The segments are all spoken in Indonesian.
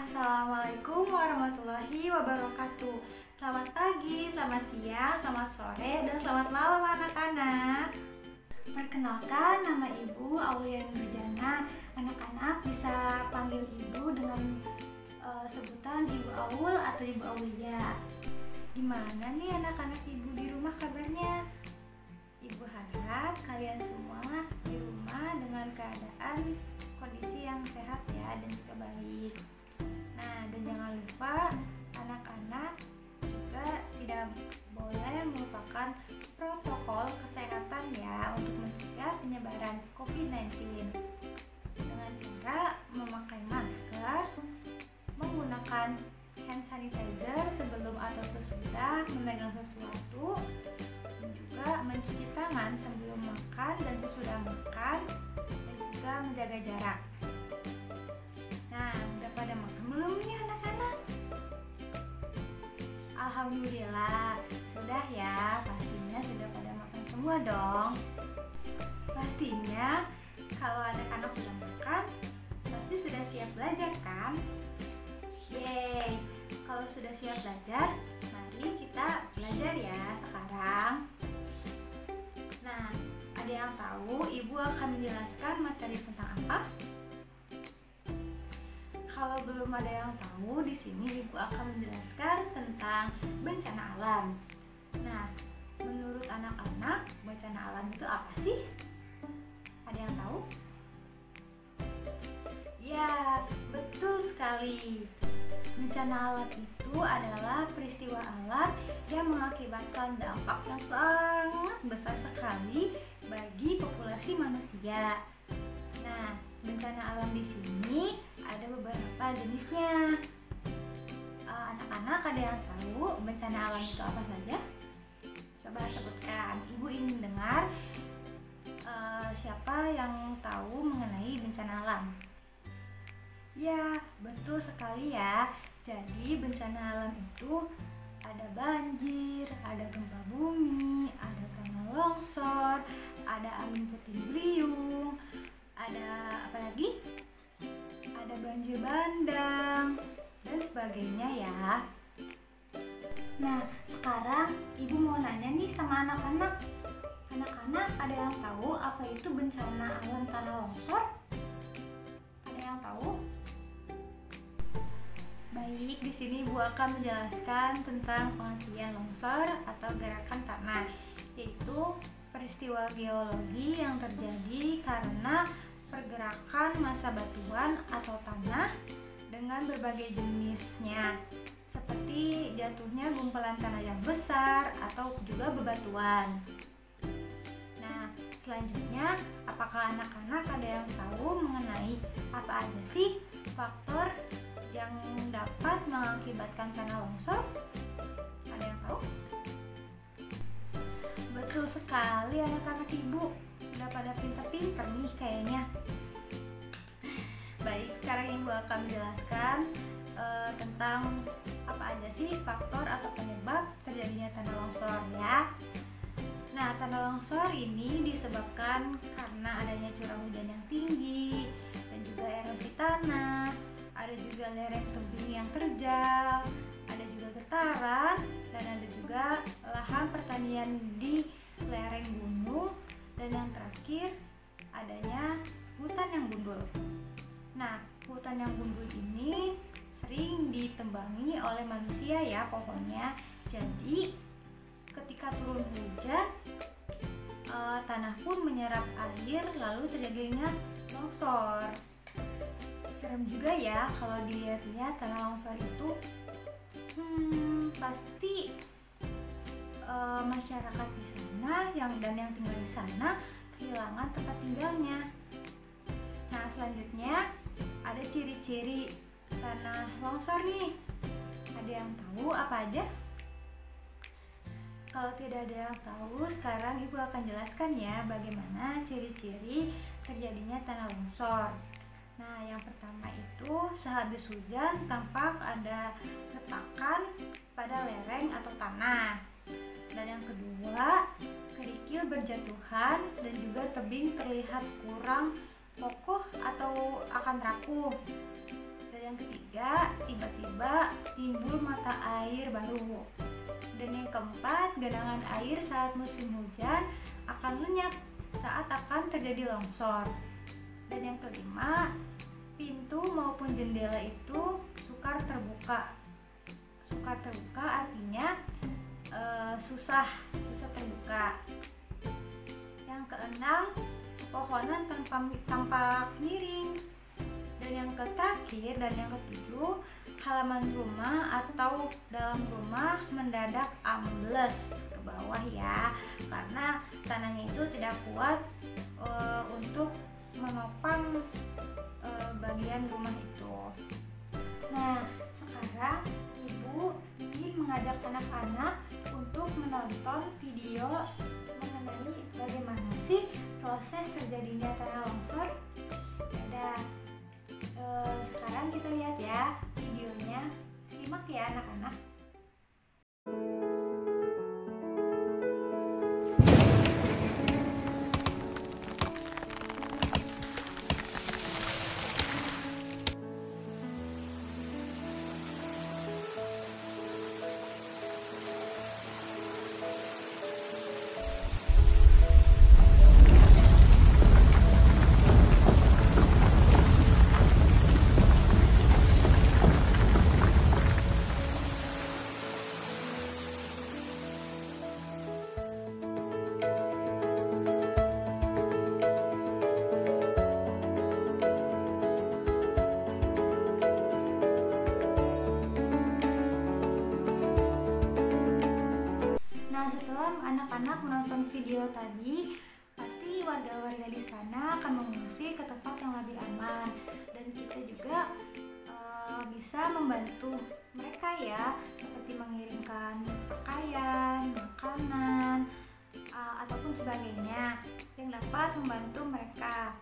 Assalamualaikum warahmatullahi wabarakatuh. Selamat pagi, selamat siang, selamat sore, dan selamat malam anak-anak. Perkenalkan, nama Ibu Aulia Nurjana. Anak-anak bisa panggil Ibu dengan sebutan Ibu Aul atau Ibu Aulia. Gimana nih anak-anak Ibu di rumah kabarnya? Ibu harap kalian semua di rumah dengan keadaan kondisi yang sehat ya dan juga baik. Nah, dan jangan lupa anak-anak juga tidak boleh melupakan protokol kesehatan ya untuk mencegah penyebaran COVID-19 dengan cara memakai masker, menggunakan hand sanitizer sebelum atau sesudah memegang sesuatu, dan juga mencuci tangan sebelum makan dan sesudah makan, dan juga menjaga jarak. Nah, udah pada makan belum nih anak-anak? Alhamdulillah, sudah ya, pastinya sudah pada makan semua dong. Pastinya kalau anak-anak sudah makan, pasti sudah siap belajar kan? Yeay, kalau sudah siap belajar, mari kita belajar ya sekarang. Nah, ada yang tahu Ibu akan menjelaskan materi tentang apa? Kalau belum ada yang tahu, di sini Ibu akan menjelaskan tentang bencana alam. Nah, menurut anak-anak, bencana alam itu apa sih? Ada yang tahu? Ya, betul sekali. Bencana alam itu adalah peristiwa alam yang mengakibatkan dampak yang sangat besar sekali bagi populasi manusia. Nah, bencana alam di sini ada beberapa jenisnya. Anak-anak ada yang tahu bencana alam itu apa saja? Coba sebutkan. Ibu ingin dengar siapa yang tahu mengenai bencana alam. Ya, betul sekali ya. Jadi bencana alam itu ada banjir, ada gempa bumi, ada tanah longsor, ada angin puting beliung, ada apa lagi? Ada banjir bandang dan sebagainya ya. Nah, sekarang Ibu mau nanya nih sama anak-anak. Anak-anak ada yang tahu apa itu bencana alam tanah longsor? Ada yang tahu? Baik, di sini Ibu akan menjelaskan tentang pengertian longsor atau gerakan tanah, yaitu peristiwa geologi yang terjadi karena pergerakan massa batuan atau tanah dengan berbagai jenisnya, seperti jatuhnya gumpalan tanah yang besar atau juga bebatuan. Nah, selanjutnya, apakah anak-anak ada yang tahu mengenai apa aja sih faktor yang dapat mengakibatkan tanah longsor? Ada yang tahu? Betul sekali anak-anak Ibu, sudah pada pintar-pintar nih kayaknya. Baik, sekarang Ibu akan menjelaskan tentang apa aja sih faktor atau penyebab terjadinya tanah longsor ya. Nah, tanah longsor ini disebabkan karena adanya curah hujan yang tinggi dan juga erosi tanah, ada juga lereng tebing yang terjal, ada juga getaran, dan ada juga lahan pertanian di lereng gunung, dan yang terakhir adanya hutan yang gundul. Nah, hutan yang gundul ini sering ditembangi oleh manusia ya pohonnya. Jadi ketika turun hujan, tanah pun menyerap air lalu terjadinya longsor. Serem juga ya kalau dilihat-lihat tanah longsor itu. Pasti masyarakat di sana yang tinggal di sana kehilangan tempat tinggalnya. Nah, selanjutnya ada ciri-ciri tanah longsor nih. Ada yang tahu apa aja? Kalau tidak ada yang tahu, sekarang Ibu akan jelaskan ya bagaimana ciri-ciri terjadinya tanah longsor. Nah, yang pertama itu sehabis hujan tampak ada retakan pada lereng atau tanah. Dan yang kedua, kerikil berjatuhan dan juga tebing terlihat kurang kokoh atau akan rapuh. Dan yang ketiga, tiba-tiba timbul mata air baru. Dan yang keempat, genangan air saat musim hujan akan lenyap saat akan terjadi longsor. Dan yang kelima, pintu maupun jendela itu sukar terbuka. Sukar terbuka artinya susah terbuka. Yang keenam, pepohonan tampak miring. Dan yang terakhir dan yang ketujuh, halaman rumah atau dalam rumah mendadak ambles ke bawah ya, karena tanahnya itu tidak kuat untuk menopang bagian rumah itu. Nah, sekarang ibu ingin mengajak anak-anak untuk menonton video mengenai bagaimana sih proses terjadinya tanah longsor. Yaudah, sekarang kita lihat ya videonya. Simak ya anak-anak. Setelah anak-anak menonton video tadi, pasti warga-warga di sana akan mengungsi ke tempat yang lebih aman, dan kita juga bisa membantu mereka ya, seperti mengirimkan pakaian, makanan, ataupun sebagainya yang dapat membantu mereka.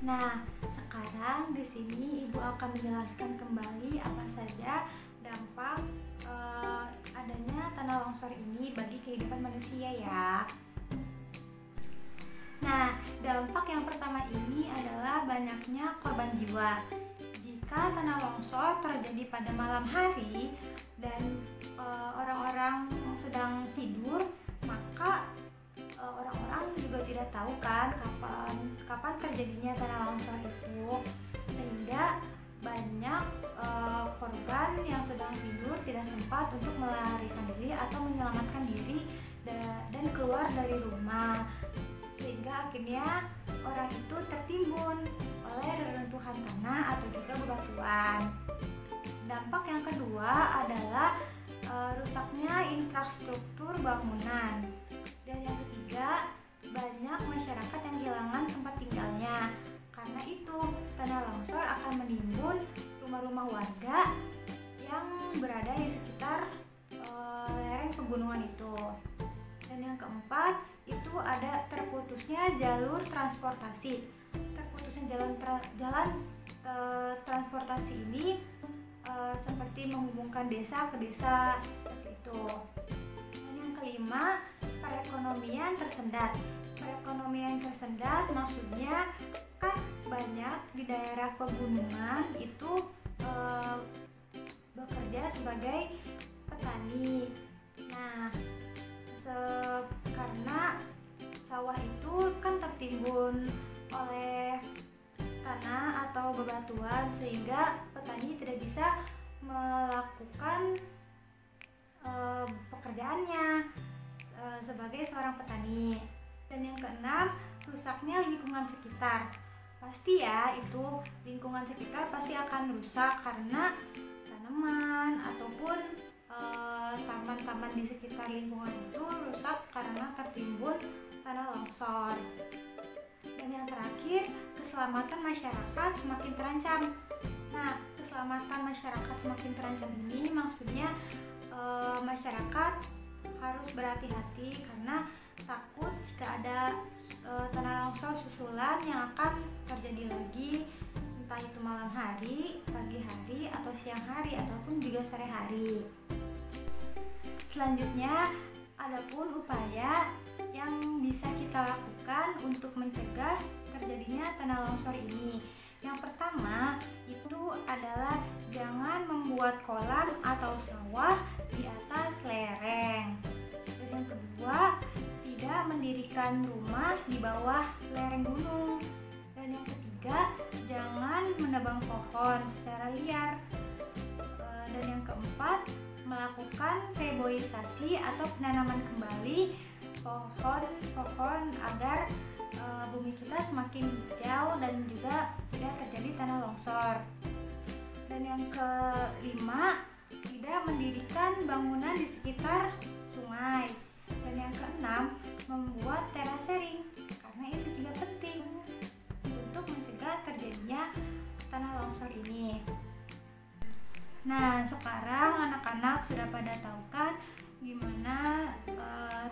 Nah, sekarang di sini ibu akan menjelaskan kembali apa saja dampak adanya tanah longsor ini bagi kehidupan manusia ya. Nah, dampak yang pertama ini adalah banyaknya korban jiwa. Jika tanah longsor terjadi pada malam hari dan orang-orang sedang tidur, maka orang-orang juga tidak tahu kan kapan terjadinya tanah longsor itu, sehingga banyak korban yang sedang tidur tidak sempat untuk melarikan diri atau menyelamatkan diri dan keluar dari rumah, sehingga akhirnya orang itu tertimbun oleh reruntuhan tanah atau juga bebatuan. Dampak yang kedua adalah rusaknya infrastruktur bangunan. Dan yang ketiga, banyak masyarakat yang kehilangan tempat tinggalnya. Karena itu, tanah longsor akan menimbun rumah-rumah warga yang berada di sekitar lereng pegunungan itu. Dan yang keempat, itu ada terputusnya jalur transportasi. Terputusnya jalan transportasi ini seperti menghubungkan desa ke desa seperti itu. Dan yang kelima, perekonomian tersendat. Perekonomian tersendat maksudnya kan banyak di daerah pegunungan itu bekerja sebagai petani. Nah, karena sawah itu kan tertimbun oleh tanah atau bebatuan, sehingga petani tidak bisa melakukan pekerjaannya sebagai seorang petani. Dan yang keenam, rusaknya lingkungan sekitar. Pasti ya, itu lingkungan sekitar pasti akan rusak karena tanaman ataupun taman-taman di sekitar lingkungan itu rusak karena tertimbun tanah longsor. Dan yang terakhir, keselamatan masyarakat semakin terancam. Nah, keselamatan masyarakat semakin terancam ini maksudnya masyarakat harus berhati-hati karena takut jika ada tanah longsor susulan yang akan terjadi lagi, entah itu malam hari, pagi hari, atau siang hari, ataupun juga sore hari. Selanjutnya, adapun upaya yang bisa kita lakukan untuk mencegah terjadinya tanah longsor ini. Yang pertama itu adalah jangan membuat kolam atau sawah di atas lereng. Dan yang kedua, tidak mendirikan rumah di bawah lereng gunung. Dan yang ketiga, jangan menebang pohon secara liar. Dan yang keempat, melakukan reboisasi atau penanaman kembali pohon-pohon agar bumi kita semakin hijau dan juga tidak terjadi tanah longsor. Dan yang kelima, tidak mendirikan bangunan di sekitar sungai. Dan yang keenam, membuat terasering karena itu juga penting untuk mencegah terjadinya tanah longsor ini. Nah, sekarang anak-anak sudah pada tahu kan gimana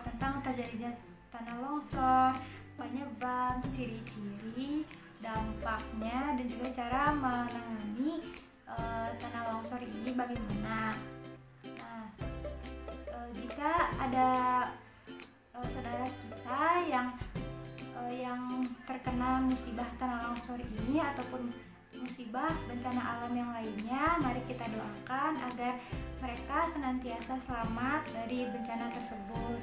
tentang terjadinya tanah longsor, penyebab, ciri-ciri, dampaknya, dan juga cara menangani tanah longsor ini bagaimana. Nah, jika ada saudara kita yang terkena musibah tanah longsor ini ataupun musibah bencana alam yang lainnya, mari kita doakan agar mereka senantiasa selamat dari bencana tersebut.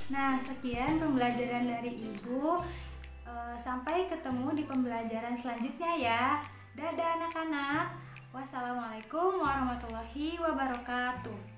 Nah, sekian pembelajaran dari Ibu. Sampai ketemu di pembelajaran selanjutnya ya. Dadah anak-anak. Wassalamualaikum warahmatullahi wabarakatuh.